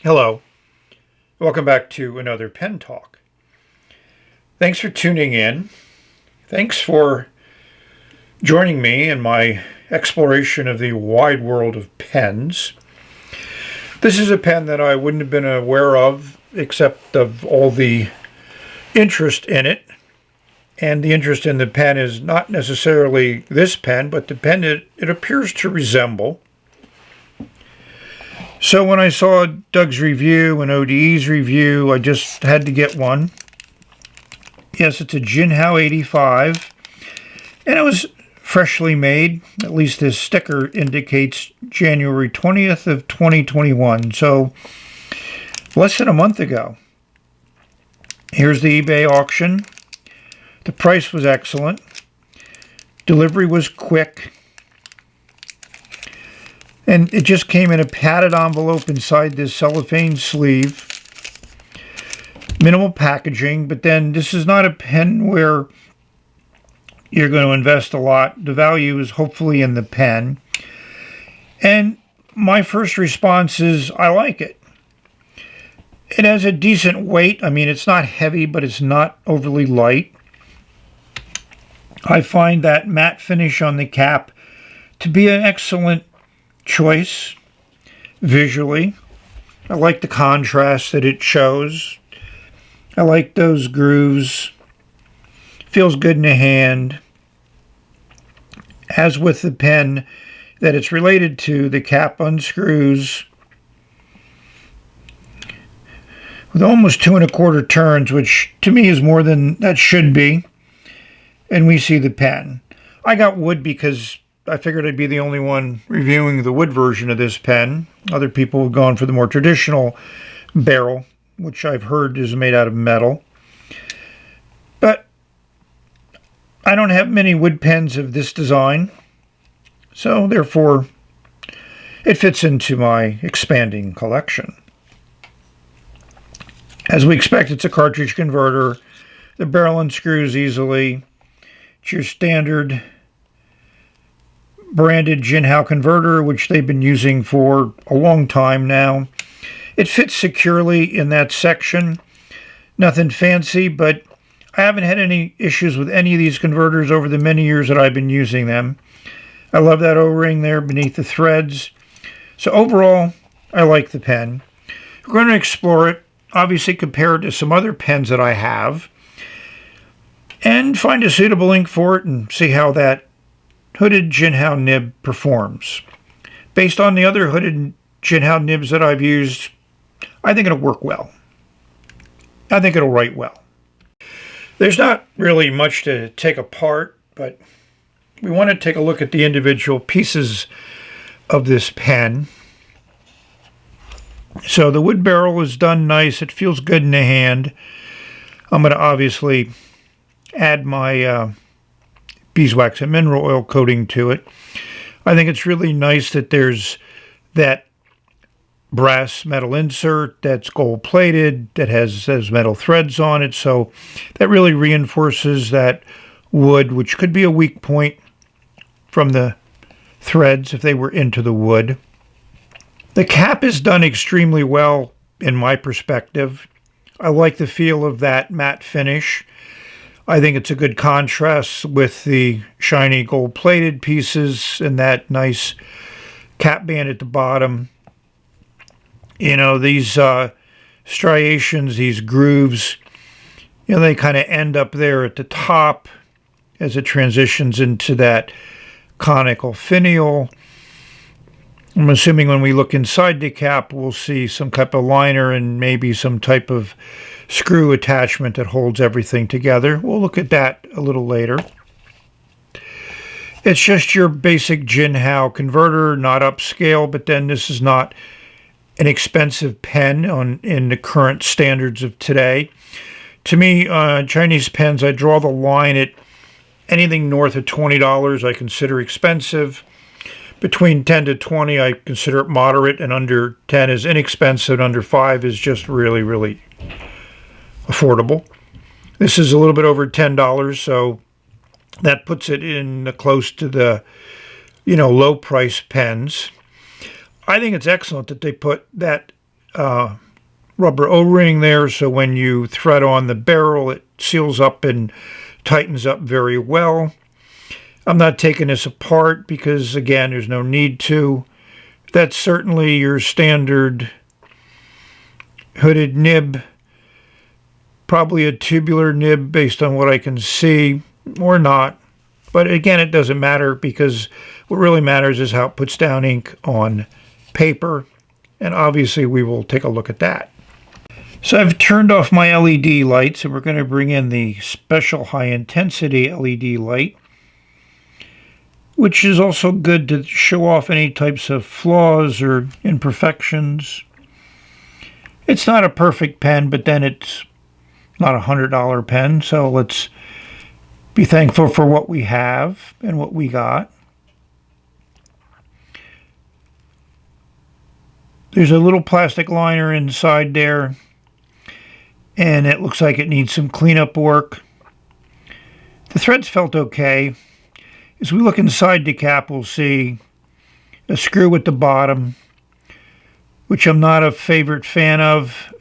Hello, welcome back to another Pen Talk. Thanks for tuning in. Thanks for joining me in my exploration of the wide world of pens. This is a pen that I wouldn't have been aware of except of all the interest in it. And the interest in the pen is not necessarily this pen, but the pen it appears to resemble. So when I saw Doug's review and ODE's review, I just had to get one. Yes, it's a Jinhao 85, and it was freshly made. At least this sticker indicates January 20th of 2021, so less than a month ago. Here's the eBay auction. The price was excellent. Delivery was quick. And it just came in a padded envelope inside this cellophane sleeve. Minimal packaging, but then this is not a pen where you're going to invest a lot. The value is hopefully in the pen. And my first response is I like it. It has a decent weight. I mean, it's not heavy, but it's not overly light. I find that matte finish on the cap to be an excellent choice visually. I like the contrast that it shows. I like those grooves. Feels good in the hand. As with the pen that it's related to, the cap unscrews with almost 2 1/4 turns, which to me is more than that should be. And we see the pen. I got wood because I figured I'd be the only one reviewing the wood version of this pen. Other people have gone for the more traditional barrel, which I've heard is made out of metal. But I don't have many wood pens of this design, so therefore it fits into my expanding collection. As we expect, it's a cartridge converter. The barrel unscrews easily. It's your standard branded Jinhao converter, which they've been using for a long time now. It fits securely in that section. Nothing fancy, but I haven't had any issues with any of these converters over the many years that I've been using them. I love that O-ring there beneath the threads. So overall, I like the pen. We're going to explore it, obviously compare it to some other pens that I have, and find a suitable ink for it and see how that hooded Jinhao nib performs. Based on the other hooded Jinhao nibs that I've used, I think it'll work well. I think it'll write well. There's not really much to take apart, but we want to take a look at the individual pieces of this pen. So the wood barrel is done nice. It feels good in the hand. I'm going to obviously add my beeswax and mineral oil coating to it. I think it's really nice that there's that brass metal insert that's gold plated, that has those metal threads on it, so that really reinforces that wood, which could be a weak point from the threads if they were into the wood. The cap is done extremely well in my perspective. I like the feel of that matte finish. I think it's a good contrast with the shiny gold-plated pieces and that nice cap band at the bottom. You know, these striations, these grooves, they kind of end up there at the top as it transitions into that conical finial. I'm assuming when we look inside the cap, we'll see some type of liner and maybe some type of screw attachment that holds everything together. We'll look at that a little later. It's just your basic Jinhao converter, not upscale, but then this is not an expensive pen in the current standards of today. To me, Chinese pens, I draw the line at anything north of $20 I consider expensive. Between 10 to 20 I consider it moderate, and under 10 is inexpensive, and under 5 is just really, really affordable. This is a little bit over $10, so that puts it in close to the, low price pens. I think it's excellent that they put that rubber O-ring there, so when you thread on the barrel, it seals up and tightens up very well. I'm not taking this apart because, again, there's no need to. That's certainly your standard hooded nib. Probably a tubular nib based on what I can see, or not. But again, it doesn't matter because what really matters is how it puts down ink on paper. And obviously we will take a look at that. So I've turned off my LED lights and we're going to bring in the special high intensity LED light, which is also good to show off any types of flaws or imperfections. It's not a perfect pen, but then it's not a $100 pen, so let's be thankful for what we have and what we got. There's a little plastic liner inside there, and it looks like it needs some cleanup work. The threads felt okay. As we look inside the cap, we'll see a screw at the bottom, which I'm not a favorite fan of.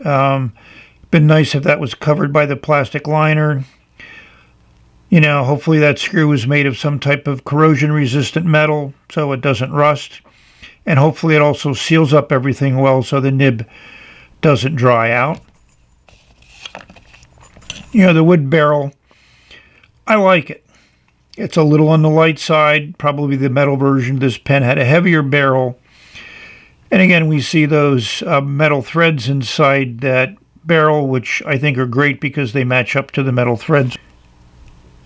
Been nice if that was covered by the plastic liner. You know, hopefully that screw is made of some type of corrosion-resistant metal so it doesn't rust. And hopefully it also seals up everything well so the nib doesn't dry out. You know, the wood barrel, I like it. It's a little on the light side. Probably the metal version of this pen had a heavier barrel. And again, we see those metal threads inside that barrel, which I think are great because they match up to the metal threads.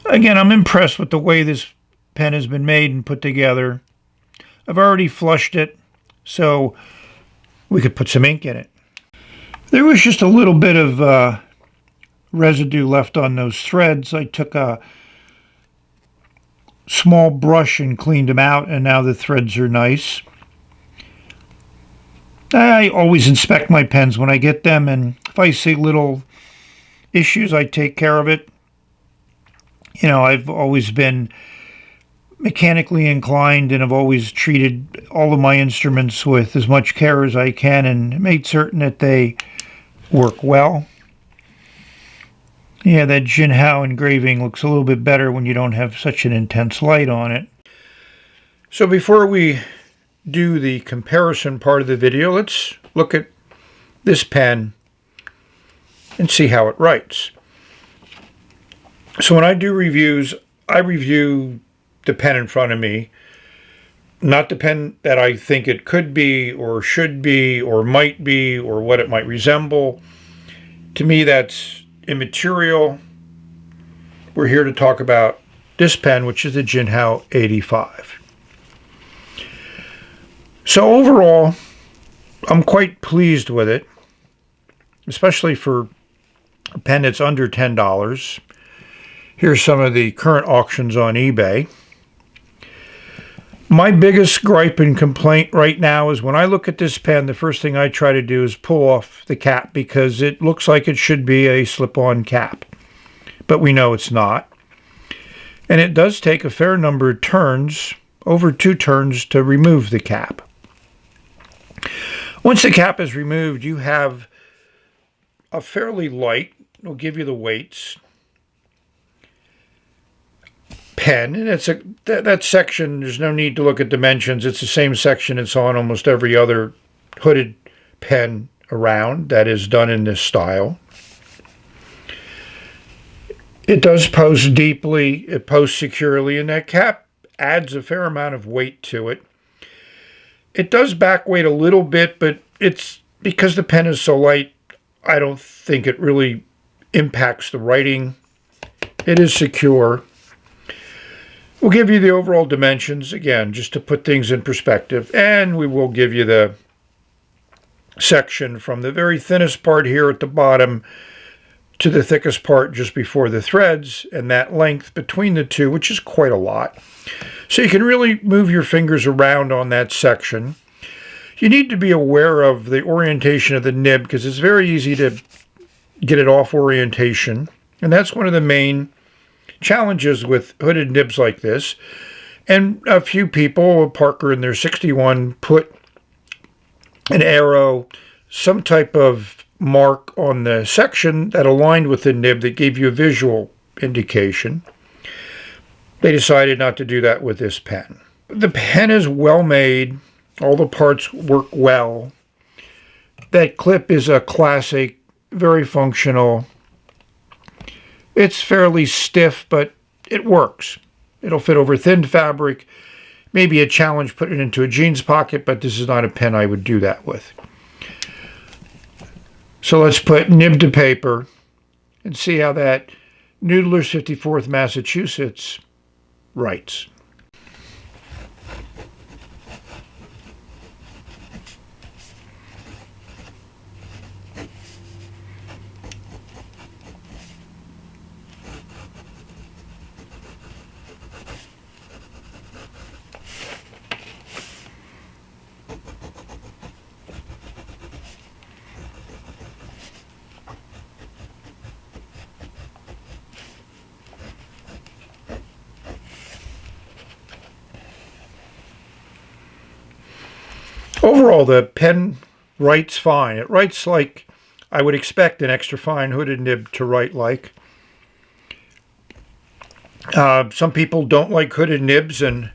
Again, I'm impressed with the way this pen has been made and put together. I've already flushed it, so we could put some ink in it. There was just a little bit of residue left on those threads. I took a small brush and cleaned them out, and now the threads are nice. I always inspect my pens when I get them, and if I see little issues, I take care of it. You know, I've always been mechanically inclined, and I've always treated all of my instruments with as much care as I can and made certain that they work well. Yeah, that Jinhao engraving looks a little bit better when you don't have such an intense light on it. So before we do the comparison part of the video, let's look at this pen and see how it writes. So when I do reviews, I review the pen in front of me, not the pen that I think it could be or should be or might be or what it might resemble. To me, that's immaterial. We're here to talk about this pen, which is the Jinhao 85. So overall, I'm quite pleased with it, especially for a pen that's under $10. Here's some of the current auctions on eBay. My biggest gripe and complaint right now is when I look at this pen, the first thing I try to do is pull off the cap because it looks like it should be a slip-on cap, but we know it's not. And it does take a fair number of turns, over 2 turns, to remove the cap. Once the cap is removed, you have a fairly light, it'll give you the weights, pen, and it's that section, there's no need to look at dimensions. It's the same section it's on almost every other hooded pen around that is done in this style. It does post deeply, it posts securely, and that cap adds a fair amount of weight to it. It does back weight a little bit, but it's because the pen is so light, I don't think it really impacts the writing. It is secure. We'll give you the overall dimensions, again, just to put things in perspective, and we will give you the section from the very thinnest part here at the bottom to the thickest part just before the threads, and that length between the two, which is quite a lot. So you can really move your fingers around on that section. You need to be aware of the orientation of the nib because it's very easy to get it off orientation, and that's one of the main challenges with hooded nibs like this. And a few people, Parker in their 61, put an arrow some type of mark on the section that aligned with the nib that gave you a visual indication. They decided not to do that with this pen. The pen is well made. All the parts work well. That clip is a classic, very functional. It's fairly stiff, but it works. It'll fit over thin fabric. Maybe a challenge putting it into a jeans pocket, but this is not a pen I would do that with. So let's put nib to paper and see how that Noodler's 54th Massachusetts writes. Overall, the pen writes fine. It writes like I would expect an extra fine hooded nib to write like. Some people don't like hooded nibs, and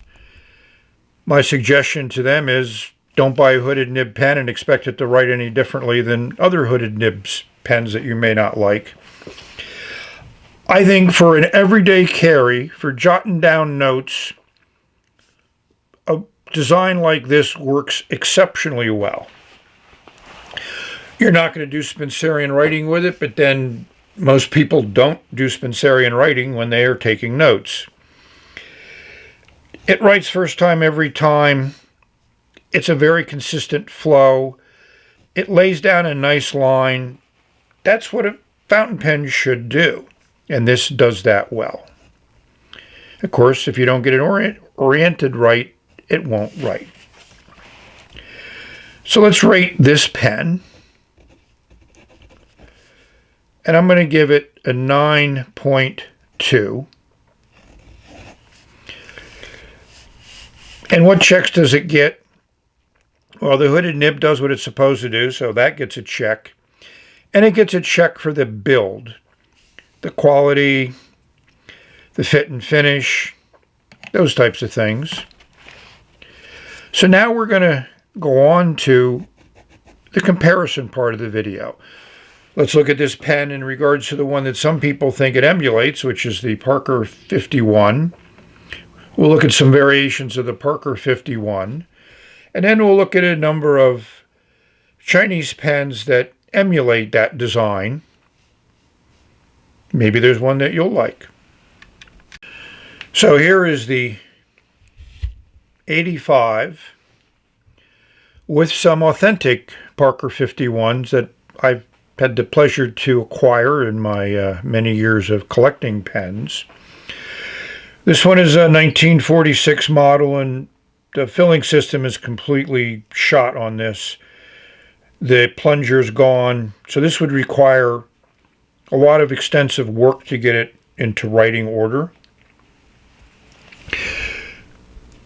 my suggestion to them is don't buy a hooded nib pen and expect it to write any differently than other hooded nibs pens that you may not like. I think for an everyday carry, for jotting down notes, a design like this works exceptionally well. You're not going to do Spencerian writing with it, but then most people don't do Spencerian writing when they are taking notes. It writes first time every time. It's a very consistent flow. It lays down a nice line. That's what a fountain pen should do, and this does that well. Of course, if you don't get it oriented right, it won't write. So let's rate this pen. And I'm going to give it a 9.2. And what checks does it get? Well, the hooded nib does what it's supposed to do, so that gets a check. And it gets a check for the build, the quality, the fit and finish, those types of things. So now we're going to go on to the comparison part of the video. Let's look at this pen in regards to the one that some people think it emulates, which is the Parker 51. We'll look at some variations of the Parker 51. And then we'll look at a number of Chinese pens that emulate that design. Maybe there's one that you'll like. So here is the 85 with some authentic Parker 51s that I've had the pleasure to acquire in my many years of collecting pens. This one is a 1946 model, and the filling system is completely shot on this. The plunger's gone, so this would require a lot of extensive work to get it into writing order.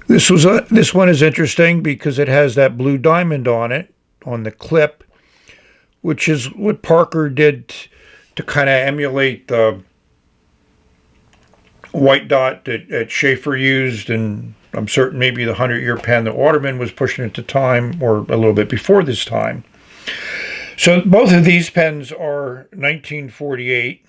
This one is interesting because it has that blue diamond on it, on the clip, which is what Parker did to kind of emulate the white dot that Schaefer used, and I'm certain maybe the 100-year pen that Waterman was pushing at the time, or a little bit before this time. So both of these pens are 1948.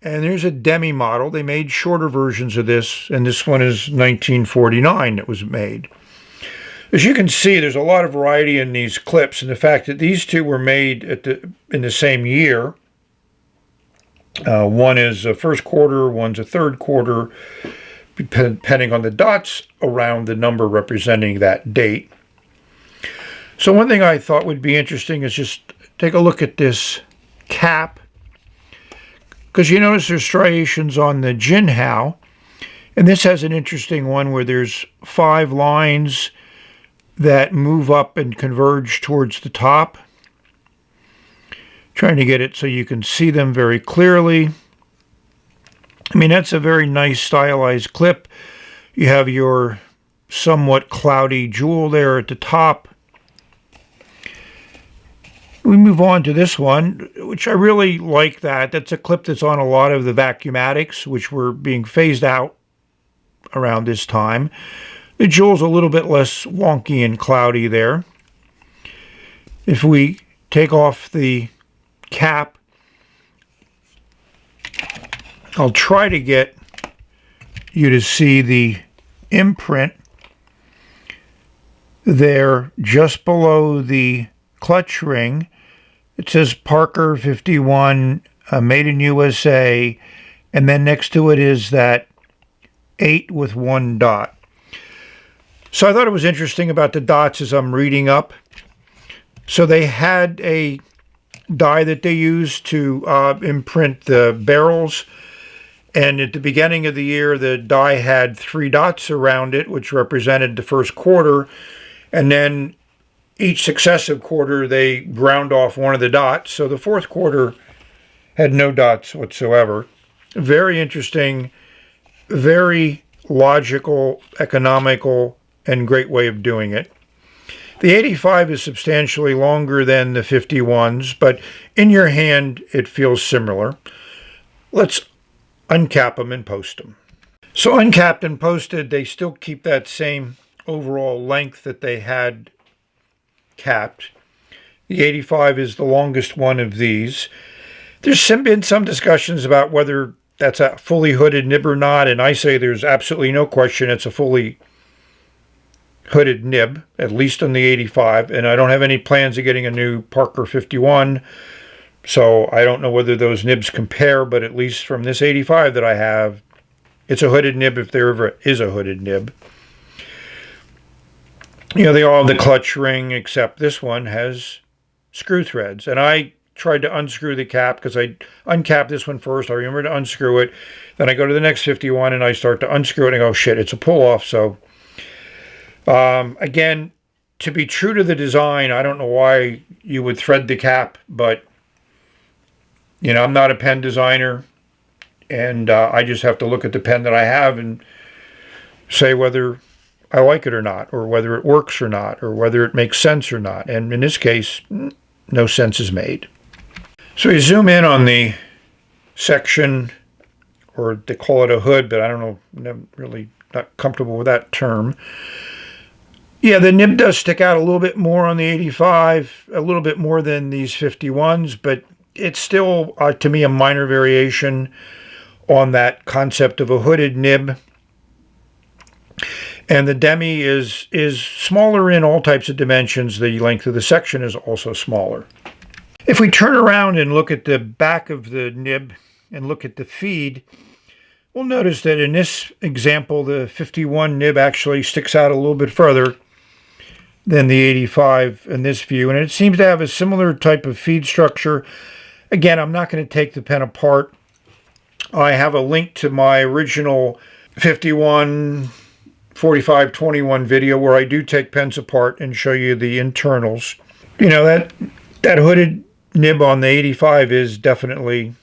And there's a demi model. They made shorter versions of this, and this one is 1949 that was made. As you can see, there's a lot of variety in these clips, and the fact that these two were made in the same year. One is a first quarter, one's a third quarter, depending on the dots around the number representing that date. So one thing I thought would be interesting is just take a look at this cap, because you notice there's striations on the Jinhao, and this has an interesting one where there's 5 lines that move up and converge towards the top. Trying to get it so you can see them very clearly. I mean, that's a very nice stylized clip. You have your somewhat cloudy jewel there at the top. We move on to this one, which I really like that. That's a clip that's on a lot of the Vacuumatics, which were being phased out around this time. The jewel's a little bit less wonky and cloudy there. If we take off the cap, I'll try to get you to see the imprint there just below the clutch ring. It says Parker 51, made in USA, and then next to it is that 8 with 1 dot. So I thought it was interesting about the dots as I'm reading up. So they had a die that they used to imprint the barrels, and at the beginning of the year the die had 3 dots around it, which represented the first quarter, and then each successive quarter they ground off one of the dots, so the fourth quarter had no dots whatsoever. Very interesting, very logical, economical, and great way of doing it. The 85 is substantially longer than the 51s, but in your hand it feels similar. Let's uncap them and post them. So uncapped and posted, they still keep that same overall length that they had capped. The 85 is the longest one of these. There's been some discussions about whether that's a fully hooded nib or not, and I say there's absolutely no question it's a fully hooded nib, at least on the 85, and I don't have any plans of getting a new Parker 51, so I don't know whether those nibs compare, but at least from this 85 that I have, it's a hooded nib if there ever is a hooded nib. You know, they all have the clutch ring, except this one has screw threads. And I tried to unscrew the cap because I uncapped this one first. I remember to unscrew it. Then I go to the next 51 and I start to unscrew it and I go, shit, it's a pull-off. So, again, to be true to the design, I don't know why you would thread the cap, but, you know, I'm not a pen designer. And I just have to look at the pen that I have and say whether I like it or not, or whether it works or not, or whether it makes sense or not. And in this case, no sense is made. So you zoom in on the section, or they call it a hood, but I don't know, I'm really not comfortable with that term. Yeah, the nib does stick out a little bit more on the 85, a little bit more than these 51s, but it's still, to me, a minor variation on that concept of a hooded nib. And the demi is smaller in all types of dimensions. The length of the section is also smaller. If we turn around and look at the back of the nib and look at the feed, we'll notice that in this example, the 51 nib actually sticks out a little bit further than the 85 in this view. And it seems to have a similar type of feed structure. Again, I'm not going to take the pen apart. I have a link to my original 51 4521 video where I do take pens apart and show you the internals. You know, that hooded nib on the 85 is definitely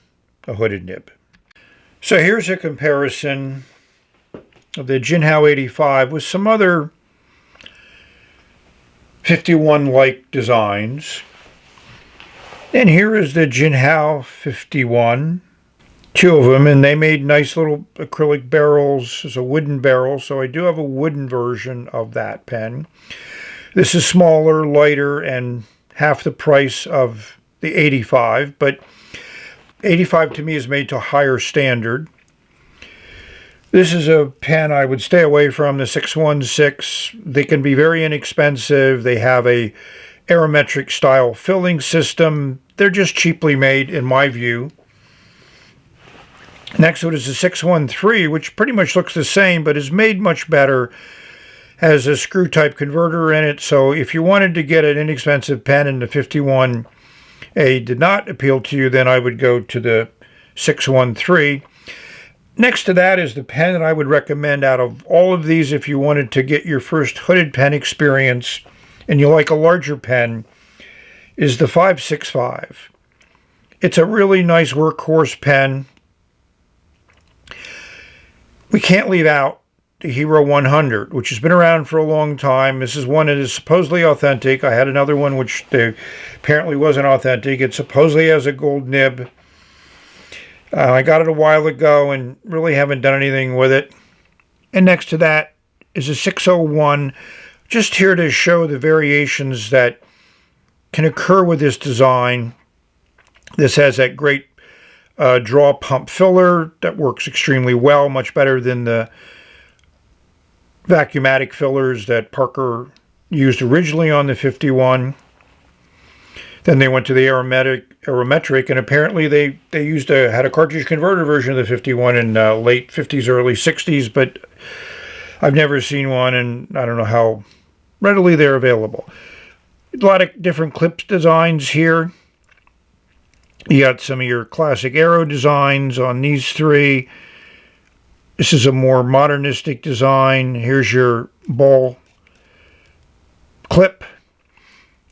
a hooded nib. So here's a comparison of the Jinhao 85 with some other 51-like designs. And here is the Jinhao 51. 2 of them, and they made nice little acrylic barrels. It's a wooden barrel, so I do have a wooden version of that pen. This is smaller, lighter, and half the price of the 85, but 85 to me is made to a higher standard. This is a pen I would stay away from, the 616. They can be very inexpensive. They have a aerometric style filling system. They're just cheaply made, in my view. Next to it is the 613, which pretty much looks the same, but is made much better. Has a screw-type converter in it, so if you wanted to get an inexpensive pen and the 51A did not appeal to you, then I would go to the 613. Next to that is the pen that I would recommend out of all of these if you wanted to get your first hooded pen experience and you like a larger pen, is the 565. It's a really nice workhorse pen. We can't leave out the Hero 100, which has been around for a long time. This is one that is supposedly authentic. I had another one which apparently wasn't authentic. It supposedly has a gold nib. I got it a while ago and really haven't done anything with it. And next to that is a 601, just here to show the variations that can occur with this design. This has that great draw pump filler that works extremely well, much better than the vacuumatic fillers that Parker used originally on the 51. Then they went to the arometric, and apparently they had a cartridge converter version of the 51 in late 50s, early 60s, but I've never seen one, and I don't know how readily they're available. A lot of different clip designs here. You got some of your classic arrow designs on these three. This is a more modernistic design. Here's your ball clip.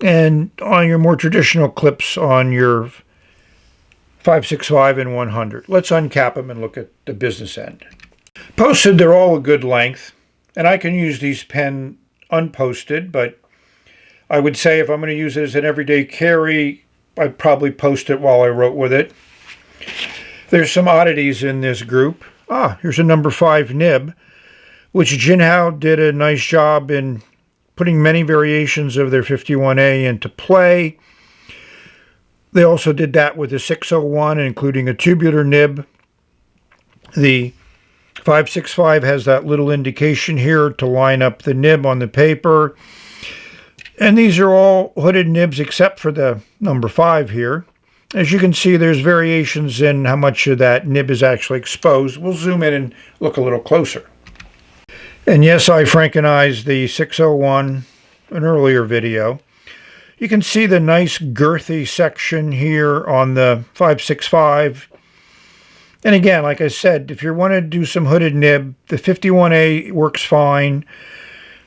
And on your more traditional clips on your 565 and 100. Let's uncap them and look at the business end. Posted, they're all a good length. And I can use these pen unposted, but I would say if I'm going to use it as an everyday carry, I'd probably post it while I wrote with it. There's some oddities in this group. Here's a number 5 nib, which Jinhao did a nice job in putting many variations of their 51A into play. They also did that with the 601, including a tubular nib. The 565 has that little indication here to line up the nib on the paper. And these are all hooded nibs except for the number 5 here. As you can see, there's variations in how much of that nib is actually exposed. We'll zoom in and look a little closer. And yes, I Frankenized the 601, an earlier video. You can see the nice girthy section here on the 565. And again, like I said, if you want to do some hooded nib, the 51A works fine.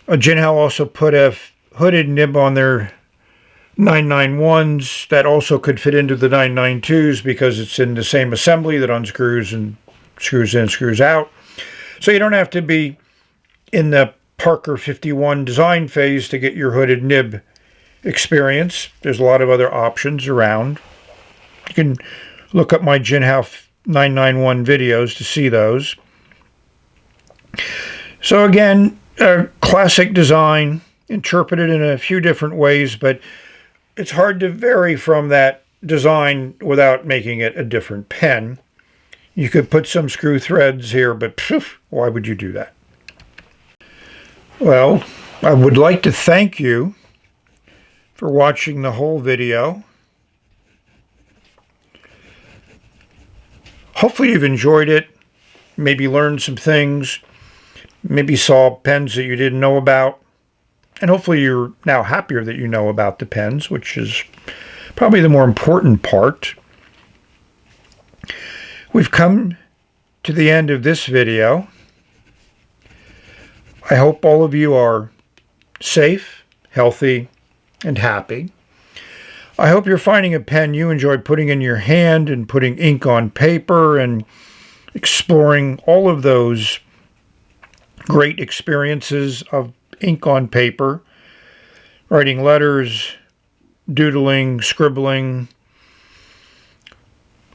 Jinhao also put a hooded nib on their 991s that also could fit into the 992s because it's in the same assembly that unscrews and screws in, screws out. So you don't have to be in the Parker 51 design phase to get your hooded nib experience. There's a lot of other options around. You can look up my Jinhao 991 videos to see those. So again, a classic design, interpreted in a few different ways, but it's hard to vary from that design without making it a different pen. You could put some screw threads here, but why would you do that? Well, I would like to thank you for watching the whole video. Hopefully you've enjoyed it, maybe learned some things, maybe saw pens that you didn't know about. And hopefully you're now happier that you know about the pens, which is probably the more important part. We've come to the end of this video. I hope all of you are safe, healthy, and happy. I hope you're finding a pen you enjoy putting in your hand and putting ink on paper and exploring all of those great experiences of ink on paper, writing letters, doodling, scribbling,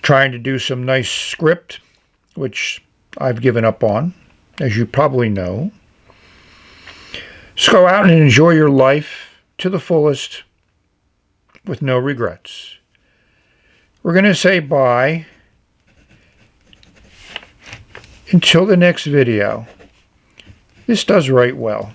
trying to do some nice script, which I've given up on, as you probably know. So go out and enjoy your life to the fullest with no regrets. We're going to say bye until the next video. This does write well.